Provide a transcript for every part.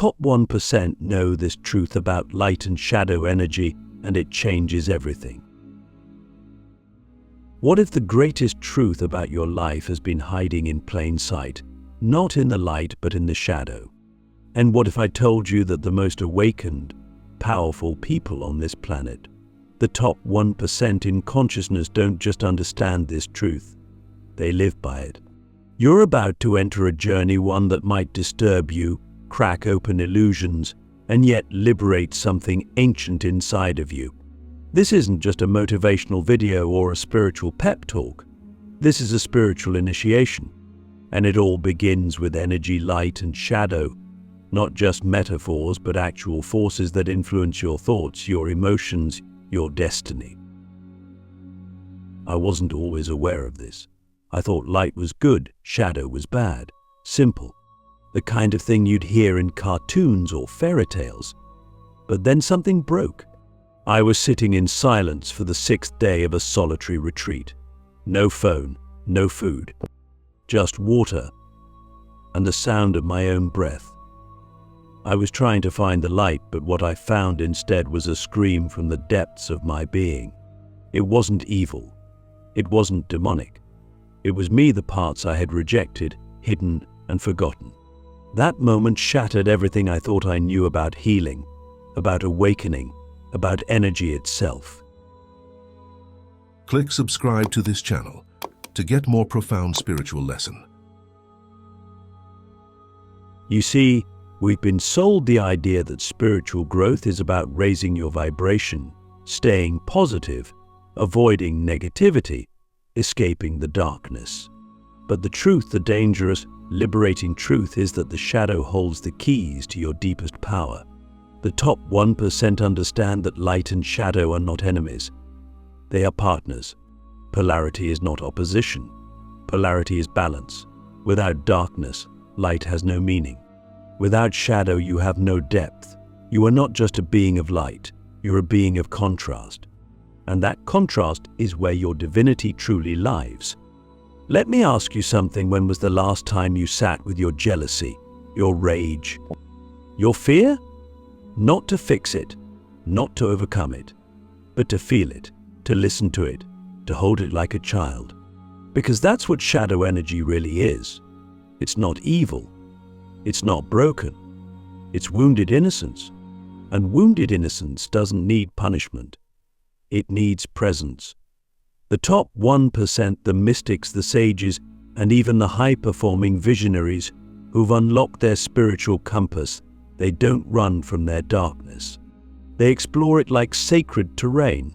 top 1% know this truth about light and shadow energy, and it changes everything. What if the greatest truth about your life has been hiding in plain sight, not in the light but in the shadow? And what if I told you that the most awakened, powerful people on this planet, the top 1% in consciousness, don't just understand this truth, they live by it? You're about to enter a journey, one that might disturb you, crack open illusions, and yet liberate something ancient inside of you. This isn't just a motivational video or a spiritual pep talk. This is a spiritual initiation, and it all begins with energy, light, and shadow. Not just metaphors, but actual forces that influence your thoughts, your emotions, your destiny. I wasn't always aware of this. I thought light was good, shadow was bad. Simple. The kind of thing you'd hear in cartoons or fairy tales. But then something broke. I was sitting in silence for the 6th day of a solitary retreat. No phone, no food. Just water and the sound of my own breath. I was trying to find the light, but what I found instead was a scream from the depths of my being. It wasn't evil. It wasn't demonic. It was me, the parts I had rejected, hidden, and forgotten. That moment shattered everything I thought I knew about healing, about awakening, about energy itself. Click subscribe to this channel to get more profound spiritual lesson. You see, we've been sold the idea that spiritual growth is about raising your vibration, staying positive, avoiding negativity, escaping the darkness. But the truth, the dangerous, liberating truth, is that the shadow holds the keys to your deepest power. The top 1% understand that light and shadow are not enemies. They are partners. Polarity is not opposition. Polarity is balance. Without darkness, light has no meaning. Without shadow, you have no depth. You are not just a being of light, you're a being of contrast. And that contrast is where your divinity truly lives. Let me ask you something. When was the last time you sat with your jealousy, your rage, your fear? Not to fix it, not to overcome it, but to feel it, to listen to it, to hold it like a child. Because that's what shadow energy really is. It's not evil. It's not broken. It's wounded innocence. And wounded innocence doesn't need punishment. It needs presence. The top 1%, the mystics, the sages, and even the high-performing visionaries who've unlocked their spiritual compass, they don't run from their darkness. They explore it like sacred terrain.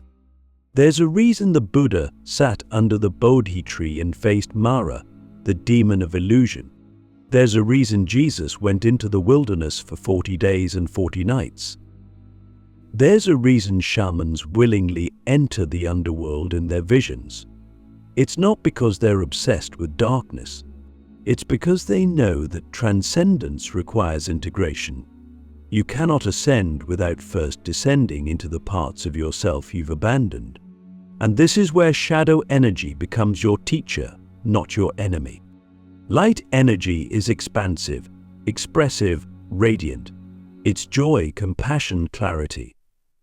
There's a reason the Buddha sat under the Bodhi tree and faced Mara, the demon of illusion. There's a reason Jesus went into the wilderness for 40 days and 40 nights. There's a reason shamans willingly enter the underworld in their visions. It's not because they're obsessed with darkness. It's because they know that transcendence requires integration. You cannot ascend without first descending into the parts of yourself you've abandoned. And this is where shadow energy becomes your teacher, not your enemy. Light energy is expansive, expressive, radiant. It's joy, compassion, clarity.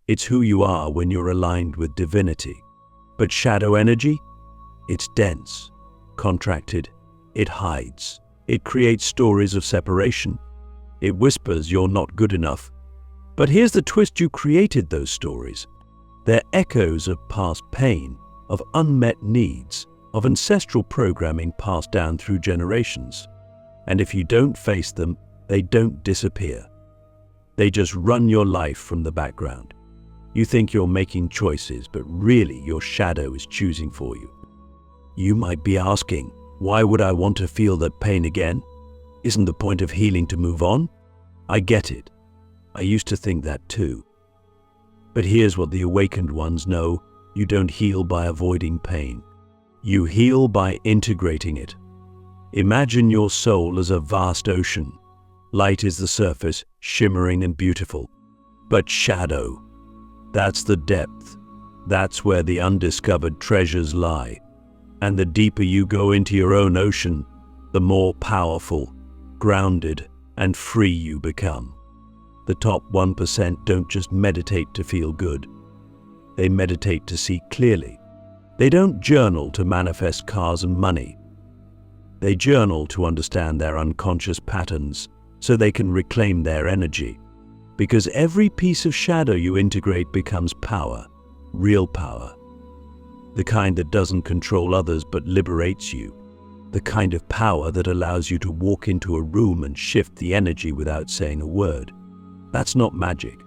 It's who you are when you're aligned with divinity. But shadow energy? It's dense, contracted. It hides. It creates stories of separation. It whispers you're not good enough. But here's the twist: you created those stories. They're echoes of past pain, of unmet needs, of ancestral programming passed down through generations. And if you don't face them, they don't disappear. They just run your life from the background. You think you're making choices, but really your shadow is choosing for you. You might be asking, why would I want to feel that pain again? Isn't the point of healing to move on? I get it. I used to think that too. But here's what the awakened ones know: you don't heal by avoiding pain. You heal by integrating it. Imagine your soul as a vast ocean. Light is the surface, shimmering and beautiful. But shadow, that's the depth. That's where the undiscovered treasures lie. And the deeper you go into your own ocean, the more powerful, grounded, and free you become. The top 1% don't just meditate to feel good. They meditate to see clearly. They don't journal to manifest cars and money. They journal to understand their unconscious patterns so they can reclaim their energy. Because every piece of shadow you integrate becomes power, real power. The kind that doesn't control others but liberates you. The kind of power that allows you to walk into a room and shift the energy without saying a word. That's not magic.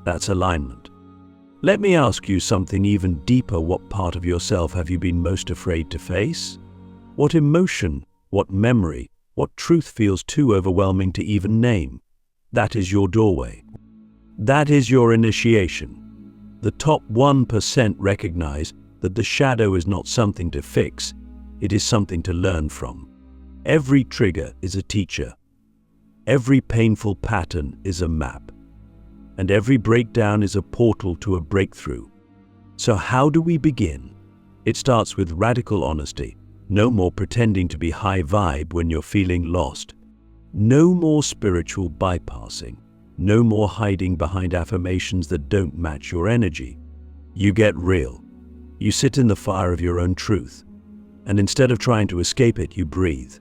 That's alignment. Let me ask you something even deeper. What part of yourself have you been most afraid to face? What emotion, what memory, what truth feels too overwhelming to even name? That is your doorway. That is your initiation. The top 1% recognize that the shadow is not something to fix, it is something to learn from. Every trigger is a teacher. Every painful pattern is a map. And every breakdown is a portal to a breakthrough. So how do we begin? It starts with radical honesty. No more pretending to be high vibe when you're feeling lost. No more spiritual bypassing. No more hiding behind affirmations that don't match your energy. You get real. You sit in the fire of your own truth. And instead of trying to escape it, you breathe.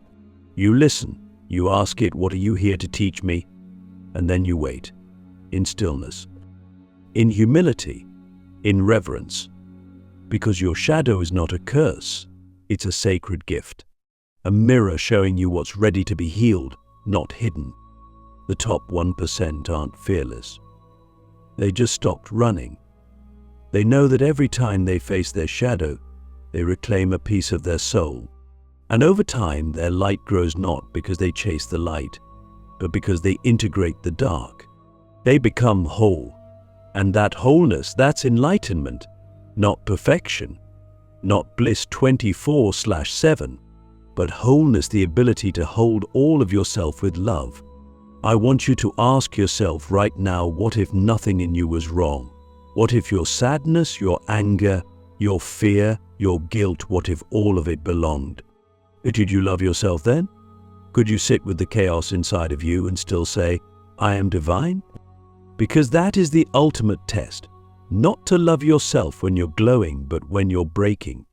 You listen. You ask it, what are you here to teach me? And then you wait. In stillness. In humility. In reverence. Because your shadow is not a curse. It's a sacred gift. A mirror showing you what's ready to be healed, not hidden. The top 1% aren't fearless. They just stopped running. They know that every time they face their shadow, they reclaim a piece of their soul. And over time, their light grows not because they chase the light, but because they integrate the dark. They become whole. And that wholeness, that's enlightenment, not perfection, not bliss 24/7, but wholeness, the ability to hold all of yourself with love. I want you to ask yourself right now, what if nothing in you was wrong? What if your sadness, your anger, your fear, your guilt, what if all of it belonged? Did you love yourself then? Could you sit with the chaos inside of you and still say, I am divine? Because that is the ultimate test. Not to love yourself when you're glowing, but when you're breaking.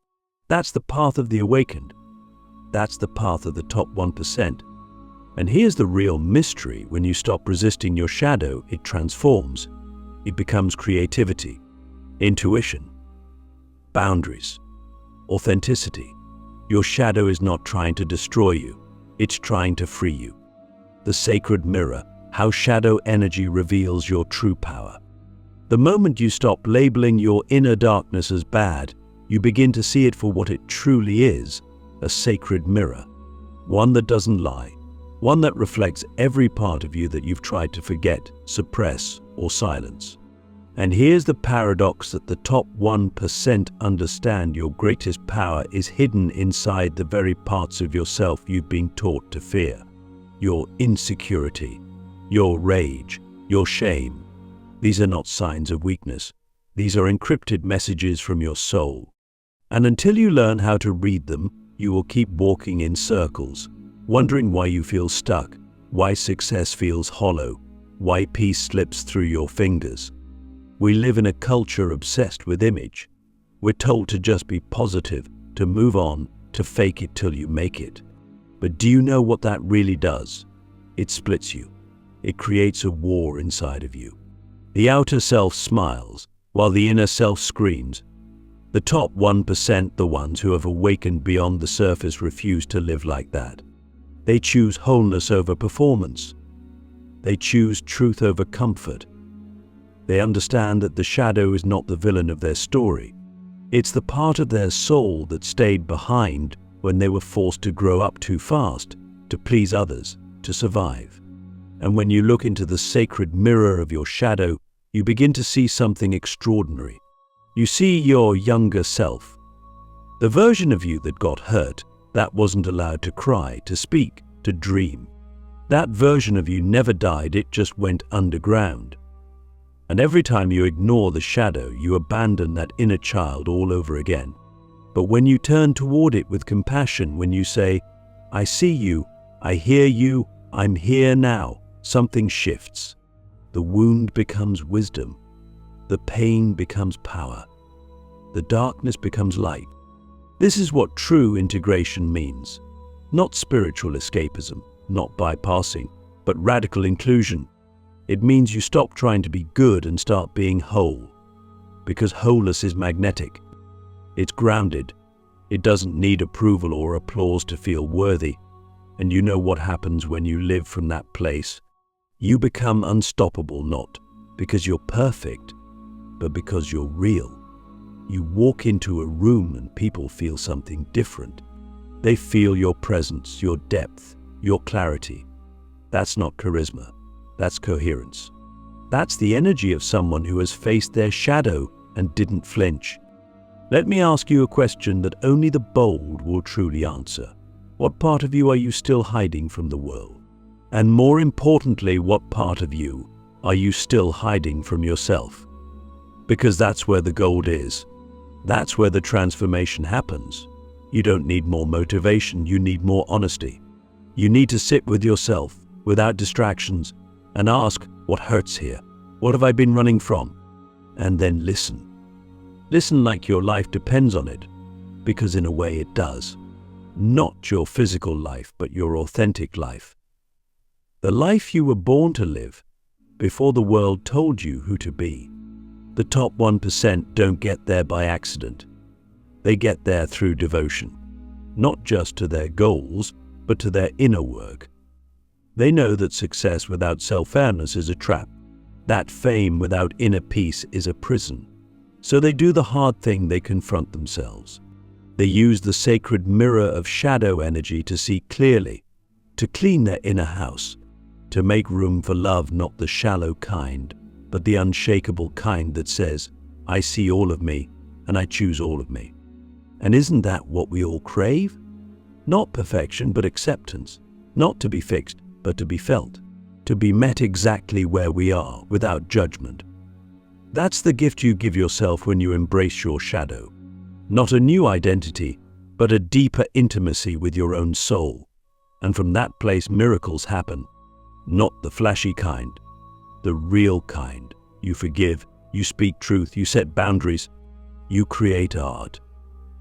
That's the path of the awakened. That's the path of the top 1%. And here's the real mystery. When you stop resisting your shadow, it transforms. It becomes creativity, intuition, boundaries, authenticity. Your shadow is not trying to destroy you. It's trying to free you. The sacred mirror, how shadow energy reveals your true power. The moment you stop labeling your inner darkness as bad, you begin to see it for what it truly is, a sacred mirror. One that doesn't lie. One that reflects every part of you that you've tried to forget, suppress, or silence. And here's the paradox that the top 1% understand: your greatest power is hidden inside the very parts of yourself you've been taught to fear. Your insecurity, your rage, your shame. These are not signs of weakness. These are encrypted messages from your soul. And until you learn how to read them, you will keep walking in circles, wondering why you feel stuck, why success feels hollow, why peace slips through your fingers. We live in a culture obsessed with image. We're told to just be positive, to move on, to fake it till you make it. But do you know what that really does? It splits you. It creates a war inside of you. The outer self smiles, while the inner self screams. The top 1%, the ones who have awakened beyond the surface, refuse to live like that. They choose wholeness over performance. They choose truth over comfort. They understand that the shadow is not the villain of their story. It's the part of their soul that stayed behind when they were forced to grow up too fast, to please others, to survive. And when you look into the sacred mirror of your shadow, you begin to see something extraordinary. You see your younger self. The version of you that got hurt, that wasn't allowed to cry, to speak, to dream. That version of you never died, it just went underground. And every time you ignore the shadow, you abandon that inner child all over again. But when you turn toward it with compassion, when you say, I see you, I hear you, I'm here now, something shifts. The wound becomes wisdom. The pain becomes power. The darkness becomes light. This is what true integration means. Not spiritual escapism, not bypassing, but radical inclusion. It means you stop trying to be good and start being whole. Because wholeness is magnetic. It's grounded. It doesn't need approval or applause to feel worthy. And you know what happens when you live from that place? You become unstoppable, not because you're perfect, but because you're real. You walk into a room and people feel something different. They feel your presence, your depth, your clarity. That's not charisma. That's coherence. That's the energy of someone who has faced their shadow and didn't flinch. Let me ask you a question that only the bold will truly answer. What part of you are you still hiding from the world? And more importantly, what part of you are you still hiding from yourself? Because that's where the gold is. That's where the transformation happens. You don't need more motivation, you need more honesty. You need to sit with yourself, without distractions, and ask, what hurts here? What have I been running from? And then listen. Listen like your life depends on it, because in a way it does. Not your physical life, but your authentic life. The life you were born to live, before the world told you who to be. The top 1% don't get there by accident. They get there through devotion, not just to their goals, but to their inner work. They know that success without self-awareness is a trap, that fame without inner peace is a prison. So they do the hard thing, they confront themselves. They use the sacred mirror of shadow energy to see clearly, to clean their inner house, to make room for love, not the shallow kind, but the unshakable kind that says, I see all of me and I choose all of me. And isn't that what we all crave? Not perfection, but acceptance. Not to be fixed, but to be felt. To be met exactly where we are, without judgment. That's the gift you give yourself when you embrace your shadow. Not a new identity, but a deeper intimacy with your own soul. And from that place miracles happen. Not the flashy kind, the real kind. You forgive, you speak truth, you set boundaries, you create art.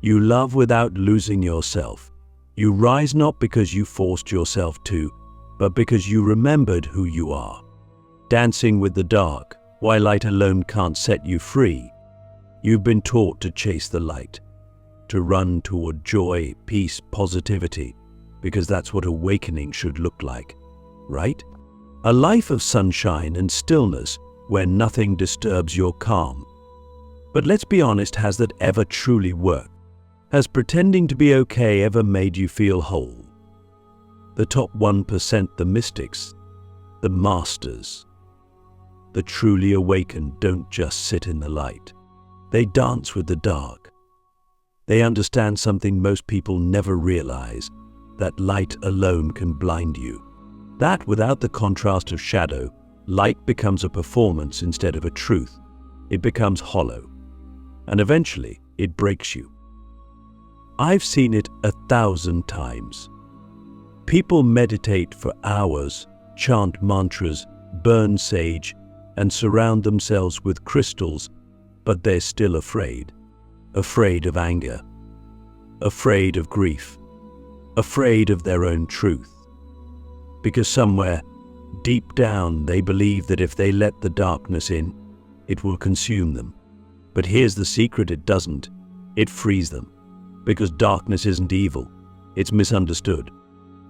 You love without losing yourself. You rise not because you forced yourself to, but because you remembered who you are. Dancing with the dark, why light alone can't set you free. You've been taught to chase the light, to run toward joy, peace, positivity, because that's what awakening should look like, right? A life of sunshine and stillness where nothing disturbs your calm. But let's be honest, has that ever truly worked? Has pretending to be okay ever made you feel whole? The top 1%, the mystics, the masters, the truly awakened don't just sit in the light. They dance with the dark. They understand something most people never realize, that light alone can blind you. That without the contrast of shadow, light becomes a performance instead of a truth. It becomes hollow. And eventually, it breaks you. I've seen it 1,000 times. People meditate for hours, chant mantras, burn sage, and surround themselves with crystals, but they're still afraid. Afraid of anger. Afraid of grief. Afraid of their own truth. Because somewhere, deep down, they believe that if they let the darkness in, it will consume them. But here's the secret, it doesn't. It frees them. Because darkness isn't evil. It's misunderstood.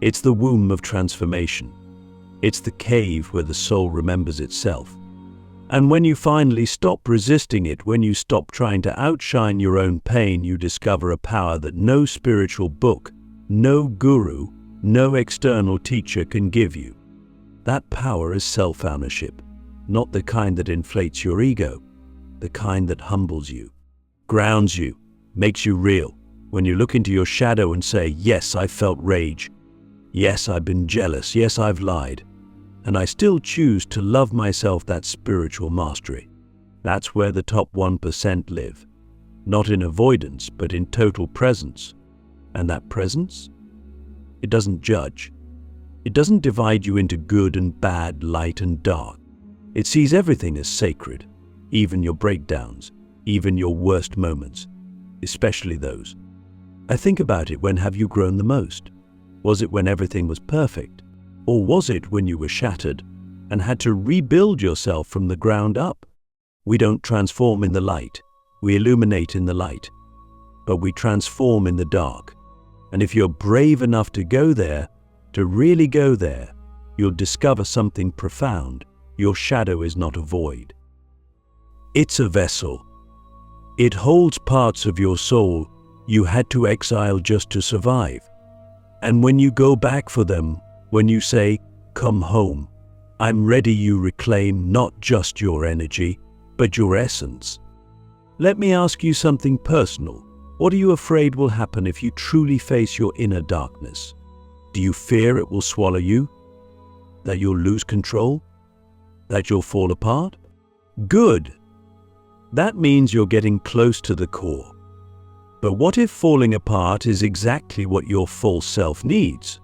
It's the womb of transformation. It's the cave where the soul remembers itself. And when you finally stop resisting it, when you stop trying to outshine your own pain, you discover a power that no spiritual book, no guru, no external teacher can give you. That power is self-ownership, not the kind that inflates your ego, the kind that humbles you, grounds you, makes you real. When you look into your shadow and say, yes, I felt rage. Yes, I've been jealous. Yes, I've lied. And I still choose to love myself, that spiritual mastery. That's where the top 1% live. Not in avoidance, but in total presence. And that presence? It doesn't judge. It doesn't divide you into good and bad, light and dark. It sees everything as sacred, even your breakdowns, even your worst moments, especially those. I think about it, when have you grown the most? Was it when everything was perfect? Or was it when you were shattered and had to rebuild yourself from the ground up? We don't transform in the light, we illuminate in the light, but we transform in the dark. And if you're brave enough to go there, to really go there, you'll discover something profound. Your shadow is not a void. It's a vessel. It holds parts of your soul you had to exile just to survive. And when you go back for them, when you say, "Come home, I'm ready," you reclaim not just your energy, but your essence. Let me ask you something personal. What are you afraid will happen if you truly face your inner darkness? Do you fear it will swallow you? That you'll lose control? That you'll fall apart? Good. That means you're getting close to the core. But what if falling apart is exactly what your false self needs?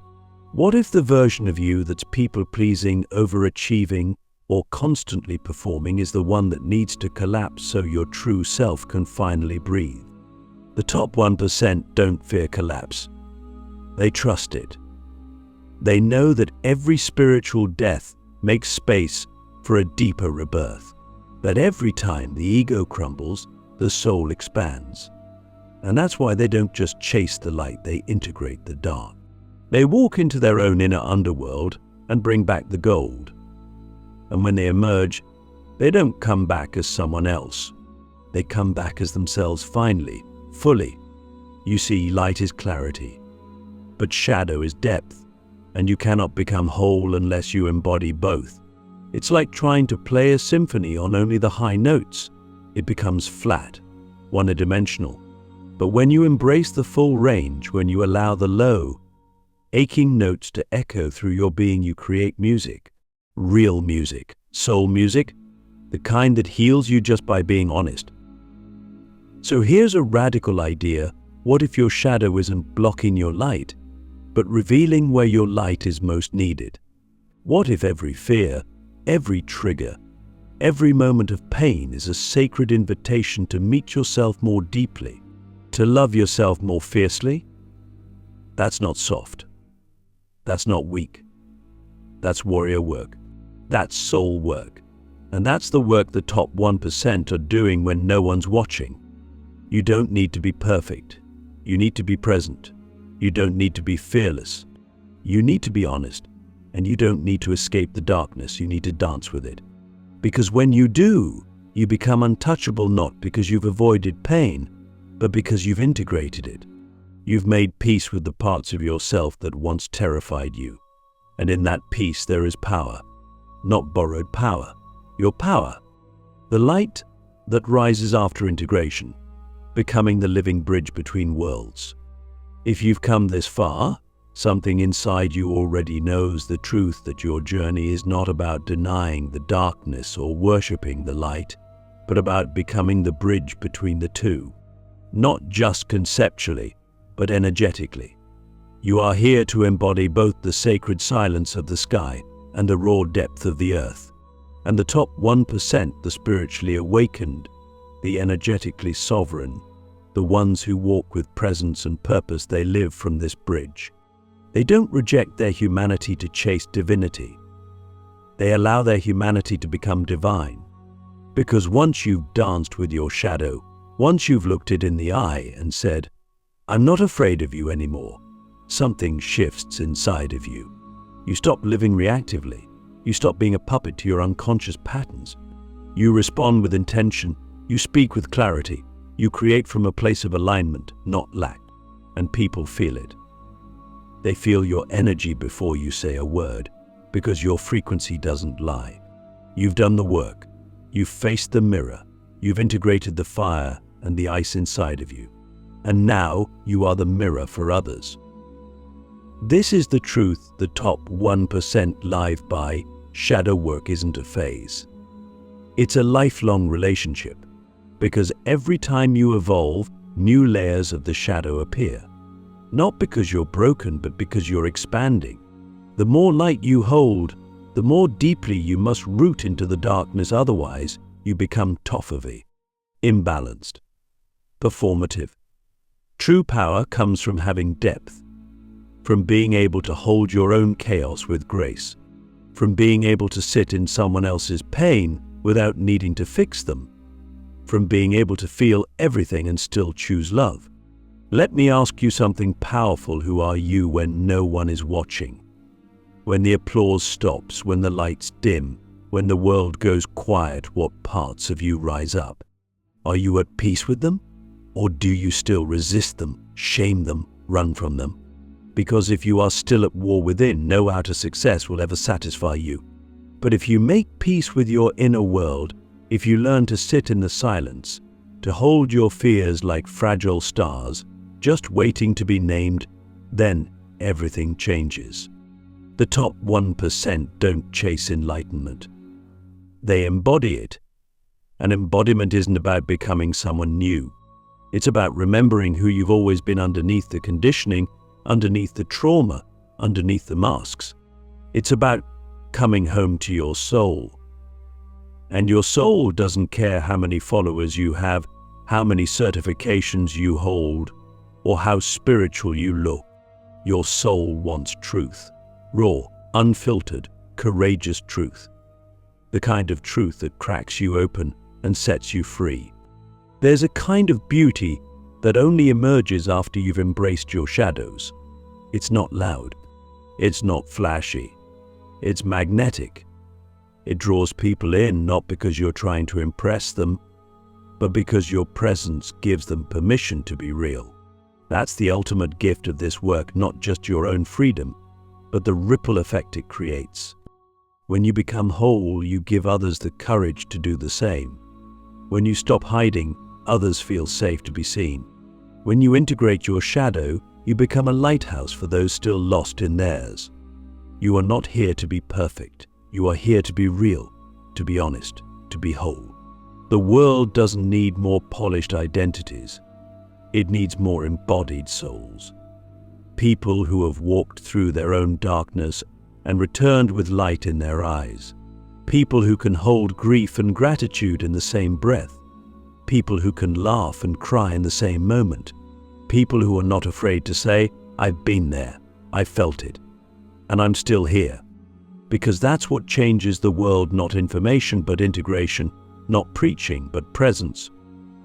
What if the version of you that's people-pleasing, overachieving, or constantly performing is the one that needs to collapse so your true self can finally breathe? The top 1% don't fear collapse. They trust it. They know that every spiritual death makes space for a deeper rebirth. That every time the ego crumbles, the soul expands. And that's why they don't just chase the light, they integrate the dark. They walk into their own inner underworld and bring back the gold. And when they emerge, they don't come back as someone else. They come back as themselves finally, fully. You see, light is clarity, but shadow is depth, and you cannot become whole unless you embody both. It's like trying to play a symphony on only the high notes. It becomes flat, one-dimensional. But when you embrace the full range, when you allow the low, aching notes to echo through your being, you create music. Real music, soul music, the kind that heals you just by being honest. So here's a radical idea. What if your shadow isn't blocking your light, but revealing where your light is most needed? What if every fear, every trigger, every moment of pain is a sacred invitation to meet yourself more deeply, to love yourself more fiercely? That's not soft. That's not weak. That's warrior work. That's soul work. And that's the work the top 1% are doing when no one's watching. You don't need to be perfect. You need to be present. You don't need to be fearless. You need to be honest. And you don't need to escape the darkness. You need to dance with it. Because when you do, you become untouchable, not because you've avoided pain, but because you've integrated it. You've made peace with the parts of yourself that once terrified you. And in that peace there is power. Not borrowed power. Your power. The light that rises after integration, becoming the living bridge between worlds. If you've come this far, something inside you already knows the truth that your journey is not about denying the darkness or worshipping the light, but about becoming the bridge between the two. Not just conceptually, but energetically. You are here to embody both the sacred silence of the sky and the raw depth of the earth. And the top 1%, the spiritually awakened, the energetically sovereign, the ones who walk with presence and purpose, they live from this bridge. They don't reject their humanity to chase divinity. They allow their humanity to become divine. Because once you've danced with your shadow, once you've looked it in the eye and said, "I'm not afraid of you anymore," something shifts inside of you. You stop living reactively. You stop being a puppet to your unconscious patterns. You respond with intention. You speak with clarity. You create from a place of alignment, not lack. And people feel it. They feel your energy before you say a word, because your frequency doesn't lie. You've done the work. You've faced the mirror. You've integrated the fire and the ice inside of you. And now you are the mirror for others. This is the truth the top 1% live by. Shadow work isn't a phase. It's a lifelong relationship, because every time you evolve, new layers of the shadow appear. Not because you're broken, but because you're expanding. The more light you hold, the more deeply you must root into the darkness, otherwise you become topheavy, imbalanced, performative. True power comes from having depth, from being able to hold your own chaos with grace, from being able to sit in someone else's pain without needing to fix them, from being able to feel everything and still choose love. Let me ask you something powerful. Who are you when no one is watching? When the applause stops, when the lights dim, when the world goes quiet, what parts of you rise up? Are you at peace with them? Or do you still resist them, shame them, run from them? Because if you are still at war within, no outer success will ever satisfy you. But if you make peace with your inner world, if you learn to sit in the silence, to hold your fears like fragile stars, just waiting to be named, then everything changes. The top 1% don't chase enlightenment. They embody it. An embodiment isn't about becoming someone new. It's about remembering who you've always been underneath the conditioning, underneath the trauma, underneath the masks. It's about coming home to your soul. And your soul doesn't care how many followers you have, how many certifications you hold, or how spiritual you look. Your soul wants truth. Raw, unfiltered, courageous truth. The kind of truth that cracks you open and sets you free. There's a kind of beauty that only emerges after you've embraced your shadows. It's not loud. It's not flashy. It's magnetic. It draws people in not because you're trying to impress them, but because your presence gives them permission to be real. That's the ultimate gift of this work, not just your own freedom, but the ripple effect it creates. When you become whole, you give others the courage to do the same. When you stop hiding, others feel safe to be seen. When you integrate your shadow, you become a lighthouse for those still lost in theirs. You are not here to be perfect. You are here to be real, to be honest, to be whole. The world doesn't need more polished identities. It needs more embodied souls. People who have walked through their own darkness and returned with light in their eyes. People who can hold grief and gratitude in the same breath. People who can laugh and cry in the same moment. People who are not afraid to say, I've been there, I felt it, and I'm still here. Because that's what changes the world, not information but integration, not preaching but presence,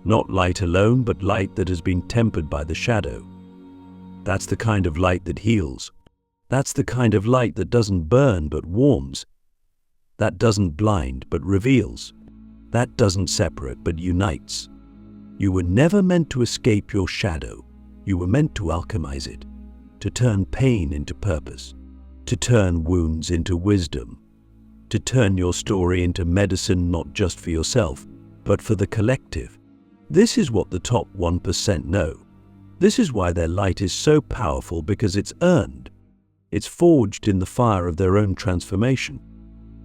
not light alone but light that has been tempered by the shadow. That's the kind of light that heals. That's the kind of light that doesn't burn but warms. That doesn't blind but reveals. That doesn't separate but unites. You were never meant to escape your shadow. You were meant to alchemize it, to turn pain into purpose, to turn wounds into wisdom, to turn your story into medicine not just for yourself, but for the collective. This is what the top 1% know. This is why their light is so powerful, because it's earned. It's forged in the fire of their own transformation.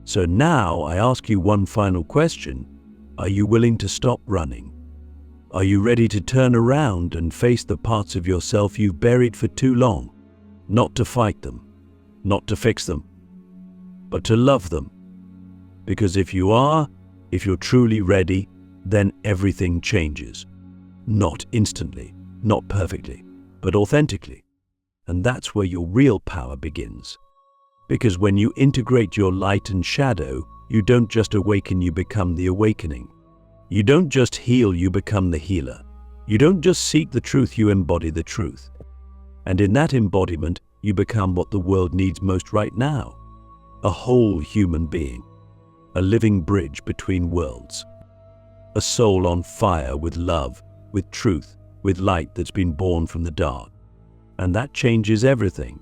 So now I ask you one final question. Are you willing to stop running? Are you ready to turn around and face the parts of yourself you've buried for too long? Not to fight them, not to fix them, but to love them. Because if you are, if you're truly ready, then everything changes. Not instantly, not perfectly, but authentically. And that's where your real power begins. Because when you integrate your light and shadow, you don't just awaken, you become the awakening. You don't just heal, you become the healer. You don't just seek the truth, you embody the truth. And in that embodiment, you become what the world needs most right now. A whole human being. A living bridge between worlds. A soul on fire with love, with truth, with light that's been born from the dark. And that changes everything.